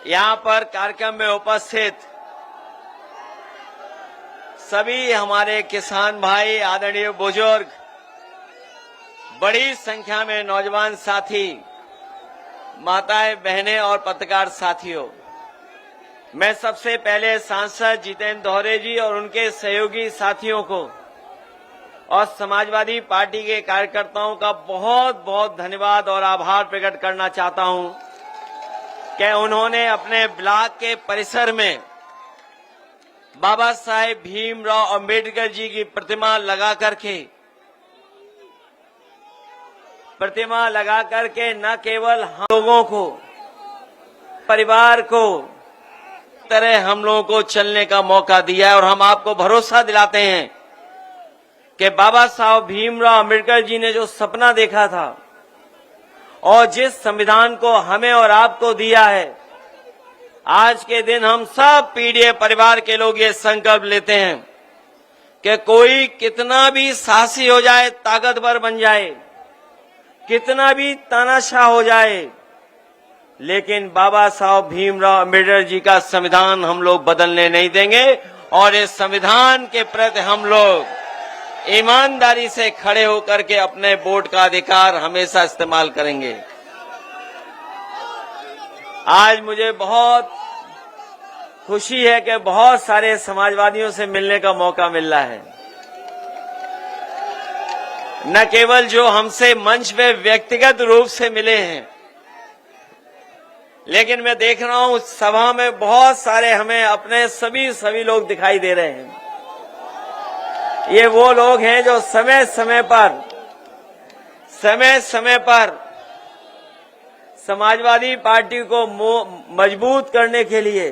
यहाँ पर कार्यक्रम में उपस्थित सभी हमारे किसान भाई, आदरणीय बुजुर्ग, बड़ी संख्या में नौजवान साथी, माताएं, बहनें और पत्रकार साथियों, मैं सबसे पहले सांसद जितेंद्र दोहरे जी और उनके सहयोगी साथियों को और समाजवादी पार्टी के कार्यकर्ताओं का बहुत बहुत धन्यवाद और आभार प्रकट करना चाहता हूं कि उन्होंने अपने ब्लॉक के परिसर में बाबा साहेब भीमराव अंबेडकर जी की प्रतिमा लगा करके न केवल हम लोगों को, परिवार को तरह हम लोगों को चलने का मौका दिया है। और हम आपको भरोसा दिलाते हैं कि बाबा साहब भीमराव अंबेडकर जी ने जो सपना देखा था और जिस संविधान को हमें और आपको दिया है, आज के दिन हम सब पीडीए परिवार के लोग ये संकल्प लेते हैं कि कोई कितना भी साहसी हो जाए, ताकतवर बन जाए, कितना भी तानाशाह हो जाए, लेकिन बाबा साहब भीमराव अंबेडकर जी का संविधान हम लोग बदलने नहीं देंगे और इस संविधान के प्रति हम लोग ईमानदारी से खड़े होकर के अपने वोट का अधिकार हमेशा इस्तेमाल करेंगे। आज मुझे बहुत खुशी है कि बहुत सारे समाजवादियों से मिलने का मौका मिल रहा है। न केवल जो हमसे मंच पे व्यक्तिगत रूप से मिले हैं, लेकिन मैं देख रहा हूं सभा में बहुत सारे हमें अपने सभी लोग दिखाई दे रहे हैं। ये वो लोग हैं जो समय समय पर समाजवादी पार्टी को मजबूत करने के लिए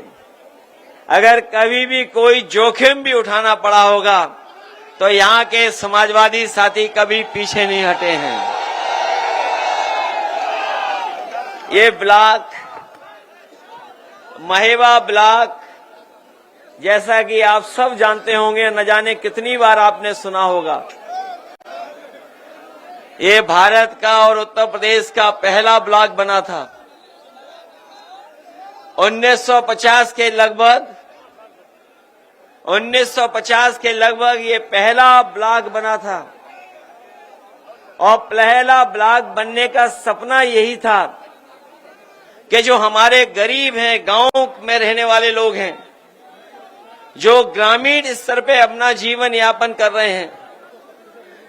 अगर कभी भी कोई जोखिम भी उठाना पड़ा होगा तो यहाँ के समाजवादी साथी कभी पीछे नहीं हटे हैं। ये ब्लॉक, महेवा ब्लॉक, जैसा कि आप सब जानते होंगे, न जाने कितनी बार आपने सुना होगा, ये भारत का और उत्तर प्रदेश का पहला ब्लॉक बना था। 1950 के लगभग ये पहला ब्लॉक बना था और पहला ब्लॉक बनने का सपना यही था कि जो हमारे गरीब हैं, गांव में रहने वाले लोग हैं, जो ग्रामीण स्तर पे अपना जीवन यापन कर रहे हैं,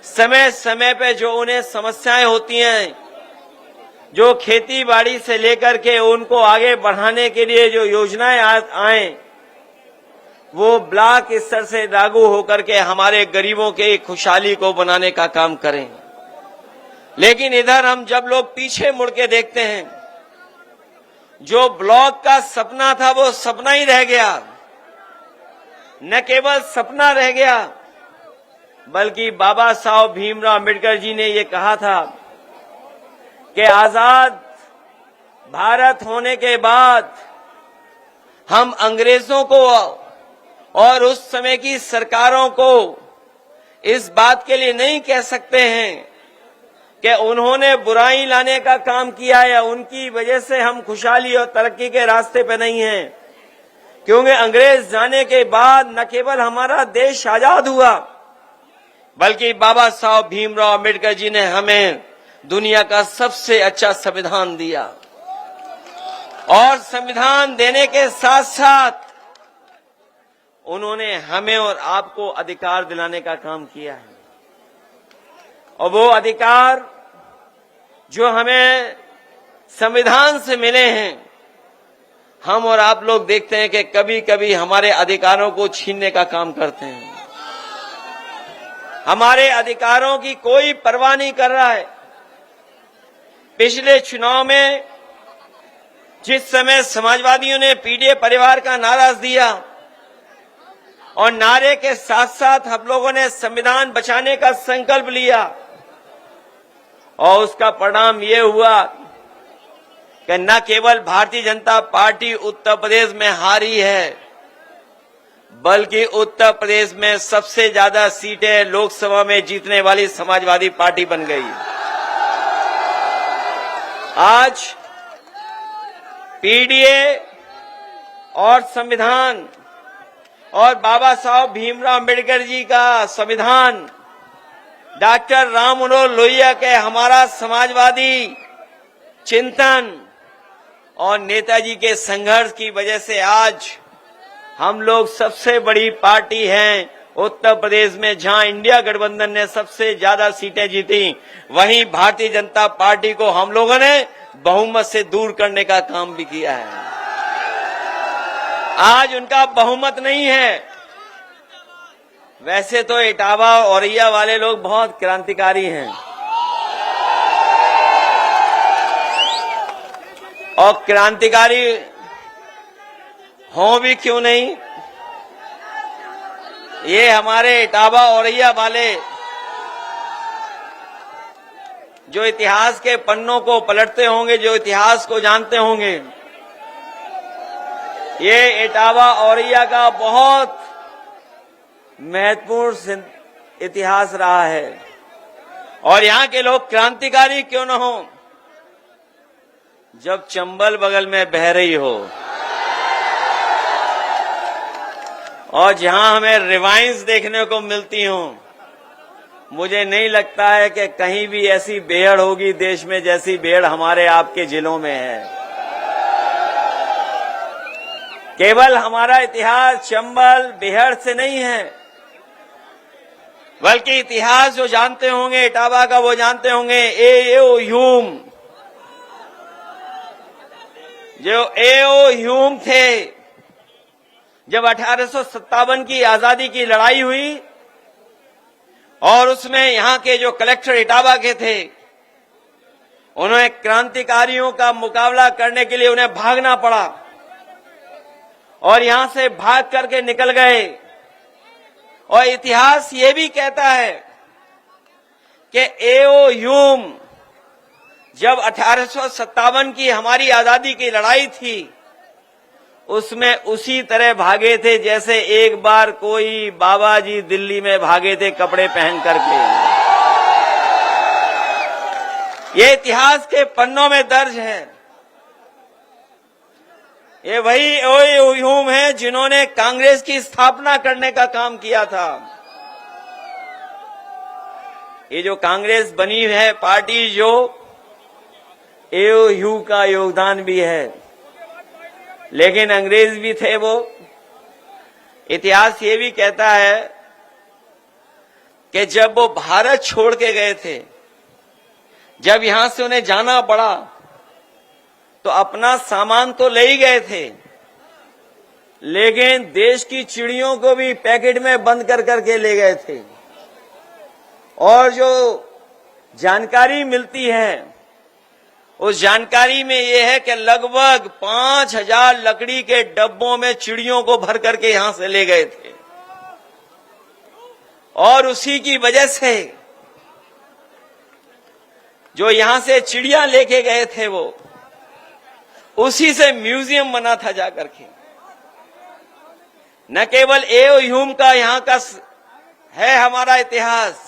समय समय पे जो उन्हें समस्याएं होती हैं, जो खेती बाड़ी से लेकर के उनको आगे बढ़ाने के लिए जो योजनाएं आए, वो ब्लॉक स्तर से लागू होकर के हमारे गरीबों के खुशहाली को बनाने का काम करें। लेकिन इधर हम जब लोग पीछे मुड़ के देखते हैं, जो ब्लॉक का सपना था वो सपना ही रह गया। न केवल सपना रह गया, बल्कि बाबा साहब भीमराव अंबेडकर जी ने ये कहा था कि आजाद भारत होने के बाद हम अंग्रेजों को और उस समय की सरकारों को इस बात के लिए नहीं कह सकते हैं कि उन्होंने बुराई लाने का काम किया या उनकी वजह से हम खुशहाली और तरक्की के रास्ते पे नहीं हैं, क्योंकि अंग्रेज जाने के बाद न केवल हमारा देश आजाद हुआ, बल्कि बाबा साहब भीमराव अंबेडकर जी ने हमें दुनिया का सबसे अच्छा संविधान दिया। और संविधान देने के साथ साथ उन्होंने हमें और आपको अधिकार दिलाने का काम किया है। और वो अधिकार जो हमें संविधान से मिले हैं, हम और आप लोग देखते हैं कि कभी कभी हमारे अधिकारों को छीनने का काम करते हैं। हमारे अधिकारों की कोई परवाह नहीं कर रहा है। पिछले चुनाव में जिस समय समाजवादियों ने पीडीए परिवार का नारा दिया और नारे के साथ साथ हम लोगों ने संविधान बचाने का संकल्प लिया, और उसका परिणाम ये हुआ कि न केवल भारतीय जनता पार्टी उत्तर प्रदेश में हारी है, बल्कि उत्तर प्रदेश में सबसे ज्यादा सीटें लोकसभा में जीतने वाली समाजवादी पार्टी बन गई। आज पीडीए और संविधान और बाबा साहब भीमराव अम्बेडकर जी का संविधान, डॉक्टर राम मनोहर लोहिया के हमारा समाजवादी चिंतन और नेताजी के संघर्ष की वजह से आज हम लोग सबसे बड़ी पार्टी हैं उत्तर प्रदेश में, जहां इंडिया गठबंधन ने सबसे ज्यादा सीटें जीती, वहीं भारतीय जनता पार्टी को हम लोगों ने बहुमत से दूर करने का काम भी किया है। आज उनका बहुमत नहीं है। वैसे तो इटावा औरैया वाले लोग बहुत क्रांतिकारी हैं और क्रांतिकारी हों भी क्यों नहीं, ये हमारे इटावा औरैया वाले जो इतिहास के पन्नों को पलटते होंगे, जो इतिहास को जानते होंगे, ये इटावा औरैया का बहुत महत्वपूर्ण इतिहास रहा है। और यहां के लोग क्रांतिकारी क्यों न हो, जब चंबल बगल में बह रही हो और जहां हमें रिवाइंस देखने को मिलती हो, मुझे नहीं लगता है कि कहीं भी ऐसी बेहड़ होगी देश में जैसी बेहड़ हमारे आपके जिलों में है। केवल हमारा इतिहास चंबल बेहड़ से नहीं है, बल्कि इतिहास जो जानते होंगे इटावा का, वो जानते होंगे ए.ओ. ह्यूम, जो ए.ओ. ह्यूम थे, जब 1857 की आजादी की लड़ाई हुई और उसमें यहां के जो कलेक्टर इटावा के थे, उन्होंने क्रांतिकारियों का मुकाबला करने के लिए उन्हें भागना पड़ा और यहां से भाग करके निकल गए। और इतिहास ये भी कहता है कि ए.ओ. ह्यूम जब 1857 की हमारी आजादी की लड़ाई थी, उसमें उसी तरह भागे थे जैसे एक बार कोई बाबा जी दिल्ली में भागे थे कपड़े पहन करके। ये इतिहास के पन्नों में दर्ज है। ये वही ए.ओ. ह्यूम है जिन्होंने कांग्रेस की स्थापना करने का काम किया था। ये जो कांग्रेस बनी है पार्टी, जो ए.ओ. ह्यूम का योगदान भी है, लेकिन अंग्रेज भी थे वो। इतिहास ये भी कहता है कि जब वो भारत छोड़ के गए थे, जब यहां से उन्हें जाना पड़ा, तो अपना सामान तो ले ही गए थे, लेकिन देश की चिड़ियों को भी पैकेट में बंद कर करके ले गए थे। और जो जानकारी मिलती है, उस जानकारी में यह है कि लगभग 5000 लकड़ी के डब्बों में चिड़ियों को भर करके यहां से ले गए थे। और उसी की वजह से जो यहां से चिड़िया लेके गए थे, वो उसी से म्यूजियम बना था जाकर के। न केवल ए.ओ. ह्यूम का यहां का है हमारा इतिहास,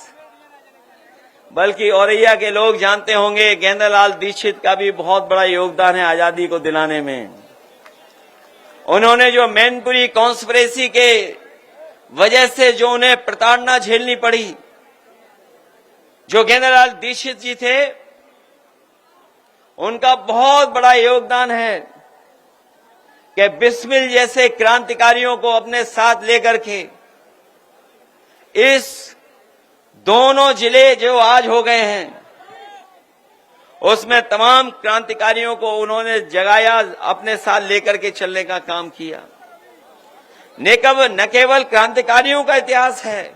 बल्कि औरैया के लोग जानते होंगे गेंदालाल दीक्षित का भी बहुत बड़ा योगदान है आजादी को दिलाने में। उन्होंने जो मैनपुरी कॉन्स्पिरेसी के वजह से जो उन्हें प्रताड़ना झेलनी पड़ी, जो गेंदालाल दीक्षित जी थे, उनका बहुत बड़ा योगदान है कि बिस्मिल जैसे क्रांतिकारियों को अपने साथ लेकर के इस दोनों जिले जो आज हो गए हैं, उसमें तमाम क्रांतिकारियों को उन्होंने जगाया, अपने साथ लेकर के चलने का काम किया। न केवल क्रांतिकारियों का इतिहास है,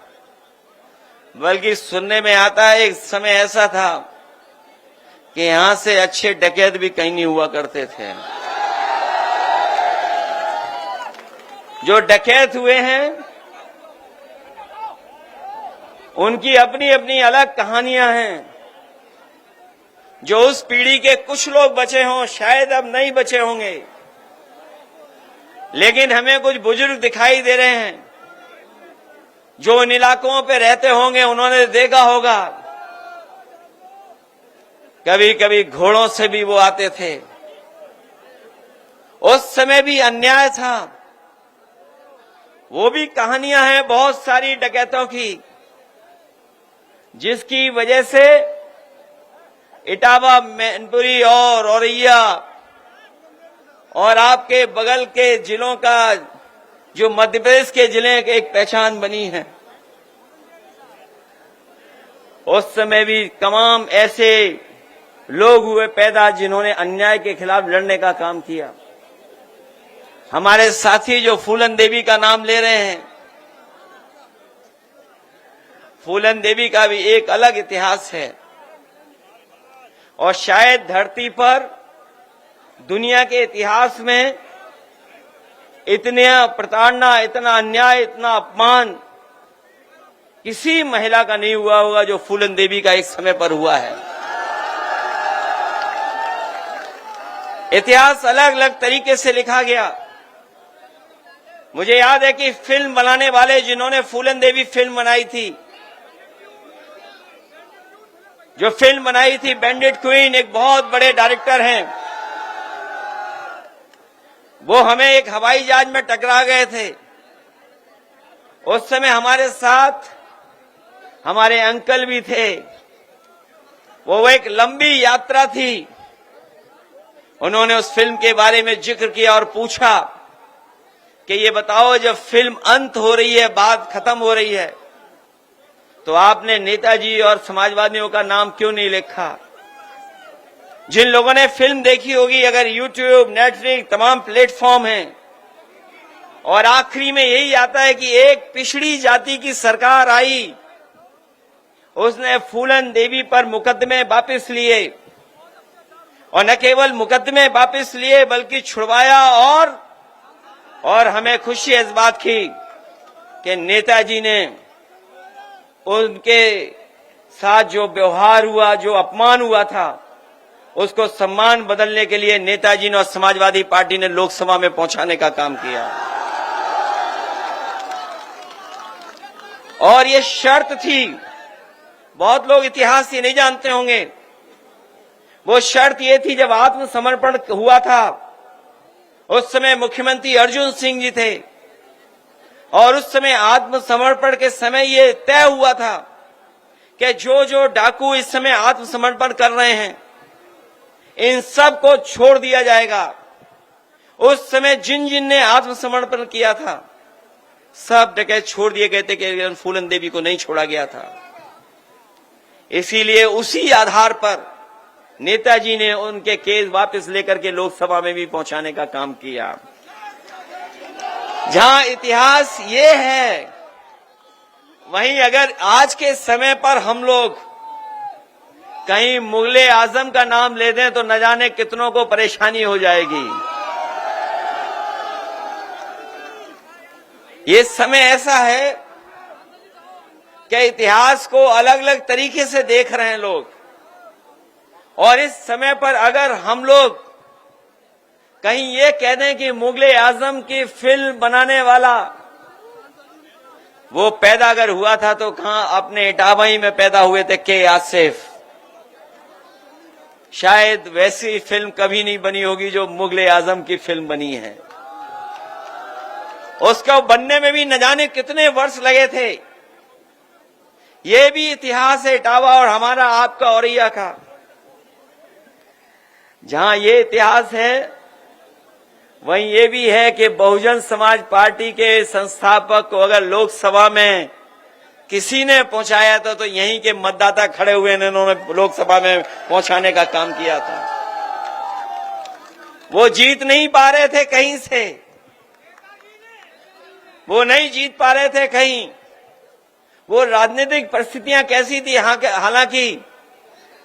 बल्कि सुनने में आता है एक समय ऐसा था कि यहां से अच्छे डकैत भी कहीं नहीं हुआ करते थे। जो डकैत हुए हैं, उनकी अपनी अपनी अलग कहानियां हैं। जो उस पीढ़ी के कुछ लोग बचे हों, शायद अब नहीं बचे होंगे, लेकिन हमें कुछ बुजुर्ग दिखाई दे रहे हैं जो इन इलाकों पे रहते होंगे। उन्होंने देखा होगा कभी कभी घोड़ों से भी वो आते थे उस समय भी अन्याय था। वो भी कहानियां हैं बहुत सारी डकैतों की, जिसकी वजह से इटावा, मैनपुरी और औरैया और आपके बगल के जिलों का, जो मध्य प्रदेश के जिले की एक पहचान बनी है। उस समय भी तमाम ऐसे लोग हुए पैदा जिन्होंने अन्याय के खिलाफ लड़ने का काम किया। हमारे साथी जो फूलन देवी का नाम ले रहे हैं, फूलन देवी का भी एक अलग इतिहास है और शायद धरती पर दुनिया के इतिहास में इतना प्रताड़ना, इतना अन्याय, इतना अपमान किसी महिला का नहीं हुआ होगा जो फूलन देवी का एक समय पर हुआ है। इतिहास अलग अलग तरीके से लिखा गया। मुझे याद है कि फिल्म बनाने वाले जिन्होंने फूलन देवी फिल्म बनाई थी, जो फिल्म बनाई थी बैंडिट क्वीन, एक बहुत बड़े डायरेक्टर हैं, वो हमें एक हवाई जहाज में टकरा गए थे। उस समय हमारे साथ हमारे अंकल भी थे। वो एक लंबी यात्रा थी। उन्होंने उस फिल्म के बारे में जिक्र किया और पूछा कि ये बताओ, जब फिल्म अंत हो रही है, बात खत्म हो रही है, तो आपने नेताजी और समाजवादियों का नाम क्यों नहीं लिखा? जिन लोगों ने फिल्म देखी होगी, अगर यूट्यूब, नेटफ्लिक्स, तमाम प्लेटफॉर्म हैं, और आखिरी में यही आता है कि एक पिछड़ी जाति की सरकार आई, उसने फूलन देवी पर मुकदमे वापस लिए, और न केवल मुकदमे वापस लिए बल्कि छुड़वाया। और हमें खुशी इस बात की कि नेताजी ने उनके साथ जो व्यवहार हुआ, जो अपमान हुआ था, उसको सम्मान बदलने के लिए नेताजी ने और समाजवादी पार्टी ने लोकसभा में पहुंचाने का काम किया। और ये शर्त थी, बहुत लोग इतिहास ये नहीं जानते होंगे, वो शर्त ये थी, जब आत्मसमर्पण हुआ था, उस समय मुख्यमंत्री अर्जुन सिंह जी थे, और उस समय आत्मसमर्पण के समय ये तय हुआ था कि जो जो डाकू इस समय आत्मसमर्पण कर रहे हैं, इन सब को छोड़ दिया जाएगा। उस समय जिन जिन ने आत्मसमर्पण किया था, सब डकैत छोड़ दिए गए थे, कि फूलन देवी को नहीं छोड़ा गया था। इसीलिए उसी आधार पर नेताजी ने उनके केस वापस लेकर के लोकसभा में भी पहुंचाने का काम किया। जहां इतिहास ये है, वहीं अगर आज के समय पर हम लोग कहीं मुगले आजम का नाम ले दें तो न जाने कितनों को परेशानी हो जाएगी। ये समय ऐसा है कि इतिहास को अलग अलग तरीके से देख रहे हैं लोग, और इस समय पर अगर हम लोग कहीं ये कह दें कि मुगले आजम की फिल्म बनाने वाला वो पैदा अगर हुआ था तो कहां अपने इटावा में पैदा हुए थे, के आसिफ। शायद वैसी फिल्म कभी नहीं बनी होगी जो मुगले आजम की फिल्म बनी है। उसको बनने में भी न जाने कितने वर्ष लगे थे। ये भी इतिहास है इटावा और हमारा आपका औरैया का। जहां ये इतिहास है, वहीं ये भी है कि बहुजन समाज पार्टी के संस्थापक को अगर लोकसभा में किसी ने पहुंचाया था तो यहीं के मतदाता खड़े हुए ने, उन्होंने लोकसभा में पहुंचाने का काम किया था। वो जीत नहीं पा रहे थे कहीं से, वो नहीं जीत पा रहे थे कहीं। वो राजनीतिक परिस्थितियां कैसी थी, हालांकि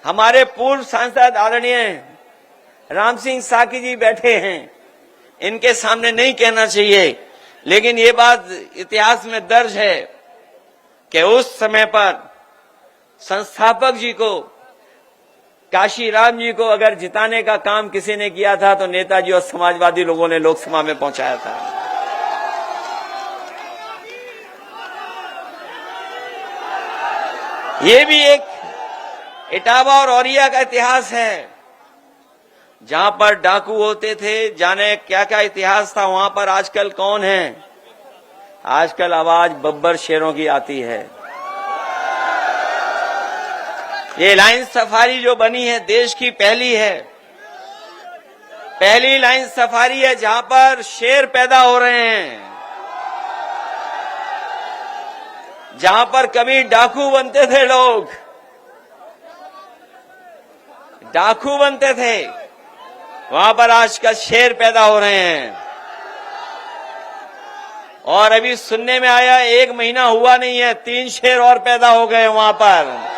हमारे पूर्व सांसद आदरणीय राम सिंह साकी जी बैठे हैं, इनके सामने नहीं कहना चाहिए, लेकिन ये बात इतिहास में दर्ज है कि उस समय पर संस्थापक जी को, काशीराम जी को अगर जिताने का काम किसी ने किया था तो नेताजी और समाजवादी लोगों ने लोकसभा में पहुंचाया था। ये भी एक इटावा और औरैया का इतिहास है। जहां पर डाकू होते थे, जाने क्या क्या इतिहास था, वहां पर आजकल कौन है? आजकल आवाज बब्बर शेरों की आती है। ये लाइन सफारी जो बनी है, देश की पहली है, पहली लाइन सफारी है जहां पर शेर पैदा हो रहे हैं, जहां पर कभी डाकू बनते थे, लोग डाकू बनते थे, वहां पर आजकल शेर पैदा हो रहे हैं। और अभी सुनने में आया 1 महीना हुआ नहीं है, 3 शेर और पैदा हो गए वहां पर।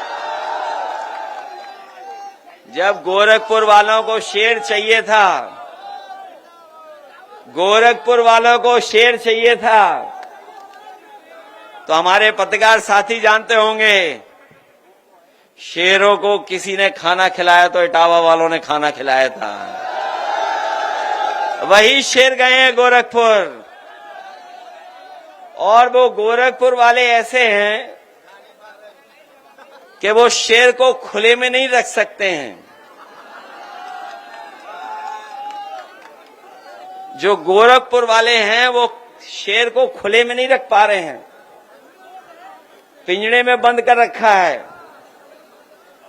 जब गोरखपुर वालों को शेर चाहिए था, गोरखपुर वालों को शेर चाहिए था, तो हमारे पत्रकार साथी जानते होंगे, शेरों को किसी ने खाना खिलाया तो इटावा वालों ने खाना खिलाया था। वही शेर गए हैं गोरखपुर, और वो गोरखपुर वाले ऐसे हैं कि वो शेर को खुले में नहीं रख सकते हैं। जो गोरखपुर वाले हैं वो शेर को खुले में नहीं रख पा रहे हैं, पिंजड़े में बंद कर रखा है।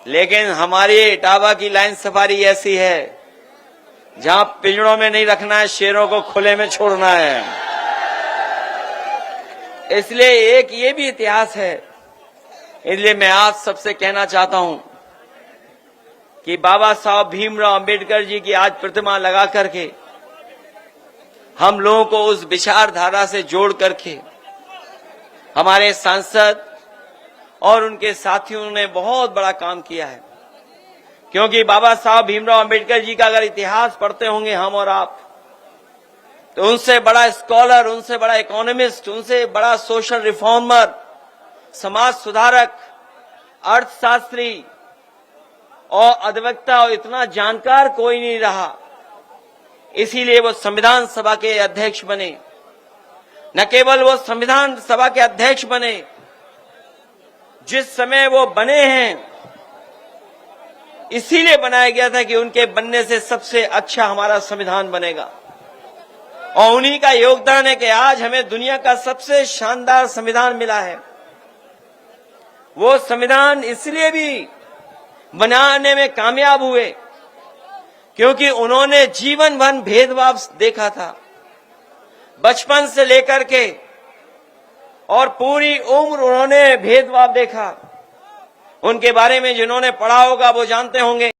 लेकिन हमारी इटावा की लाइन सफारी ऐसी है जहां पिंजड़ों में नहीं रखना है, शेरों को खुले में छोड़ना है। इसलिए एक ये भी इतिहास है। इसलिए मैं आप सबसे कहना चाहता हूं कि बाबा साहब भीमराव अंबेडकर जी की आज प्रतिमा लगा करके हम लोगों को उस विचारधारा से जोड़ करके हमारे सांसद और उनके साथियों ने बहुत बड़ा काम किया है। क्योंकि बाबा साहब भीमराव अंबेडकर जी का अगर इतिहास पढ़ते होंगे हम और आप, तो उनसे बड़ा स्कॉलर, उनसे बड़ा इकोनॉमिस्ट, उनसे बड़ा सोशल रिफॉर्मर, समाज सुधारक, अर्थशास्त्री और अधिवक्ता और इतना जानकार कोई नहीं रहा। इसीलिए वो संविधान सभा के अध्यक्ष बने। न केवल वो संविधान सभा के अध्यक्ष बने, जिस समय वो बने हैं इसीलिए बनाया गया था कि उनके बनने से सबसे अच्छा हमारा संविधान बनेगा। और उन्हीं का योगदान है कि आज हमें दुनिया का सबसे शानदार संविधान मिला है। वो संविधान इसलिए भी बनाने में कामयाब हुए क्योंकि उन्होंने जीवन भर भेदभाव देखा था, बचपन से लेकर के, और पूरी उम्र उन्होंने भेदभाव देखा। उनके बारे में जिन्होंने पढ़ा होगा वो जानते होंगे।